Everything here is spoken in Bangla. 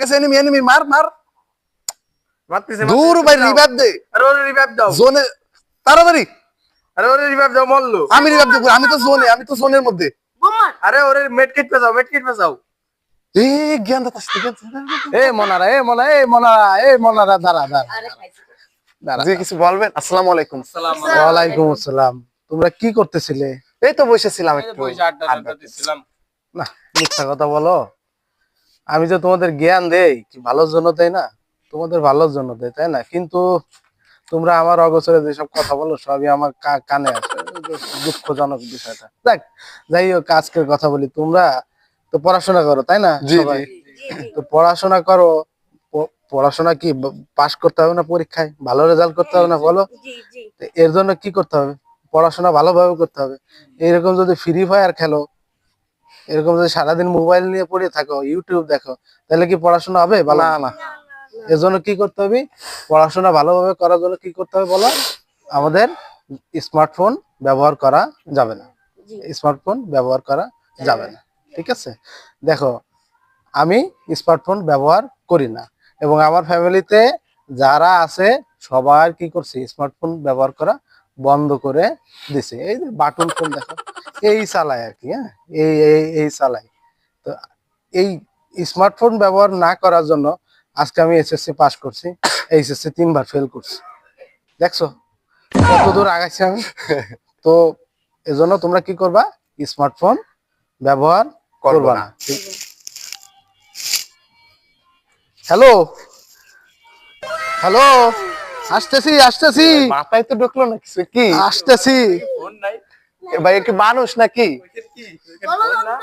কাছে এনিমি এনিমি মার মার মারতেছে দূর ভাই রিভাইভ দে আরে ওরে রিভাইভ দাও জোনে তাড়াতাড়ি আরে ওরে রিভাইভ দাও মরলো আমি রিভাইভ দেব আমি তো জোনের মধ্যে আরে ওরে মেডকিট পেছাও এ জ্ঞান দাতা এ মনারা দাঁড়া দাঁড়া যে কিছু বলবেন আসসালামু আলাইকুম ওয়ালাইকুম আসসালাম। তোমরা কি করতেছিলে? এই তো বসেছিলাম একটু আড্ডা দিছিলাম না মিথ্যা কথা বলো। আমি যে তোমাদের জ্ঞান দেই কি ভালোর জন্য দেই না, তোমাদের ভালোর জন্য দেই, তাই না? কিন্তু তোমরা আমার অগোচরে যেসব কথা বলো সবই আমার কানে আসে। দুঃখজনক বিষয়টা। যাই হোক, আজকের কথা বলি। তোমরা তো পড়াশোনা করো, তাই না? জি সবাই তো পড়াশোনা করো। পড়াশোনা কি পাশ করতে হবে না? পরীক্ষায় ভালো রেজাল্ট করতে হবে না? বলো। তো এর জন্য কি করতে হবে? পড়াশোনা ভালোভাবে করতে হবে। এইরকম যদি ফ্রি ফায়ার খেলো, এরকম যদি সারাদিন মোবাইল নিয়ে পড়ে থাকো, ইউটিউব দেখো, তাহলে কি পড়াশোনা হবে? না না এর জন্য কি করতে হবে? পড়াশোনা ভালোভাবে করার জন্য কি করতে হবে বলো? আমাদের স্মার্টফোন ব্যবহার করা যাবে না। স্মার্টফোন ব্যবহার করা যাবে না, ঠিক আছে? দেখো, আমি স্মার্টফোন ব্যবহার করি না, এবং আমার ফ্যামিলিতে যারা আছে সবার কি করছে, স্মার্টফোন ব্যবহার করা বন্ধ করে দিছে। এই যে বাটন ফোন দেখো, এই চালায় আর কি। হ্যাঁ, এই চালায়। তো এই স্মার্টফোন ব্যবহার না করার জন্য আজকে আমি এসএসসি পাস করছি, এইচএসসি 3 বার ফেল করছি। দেখছো কত দূর আগাইছি আমি? তো এজন্য তোমরা কি করবা? স্মার্টফোন ব্যবহার করবা না। হ্যালো হ্যালো, আসতেছি। মাথায় তো ঢুকলো না কিছু কি আসতেছি। ফোন নাই ভাই কি মানুষ নাকি কি ফোন না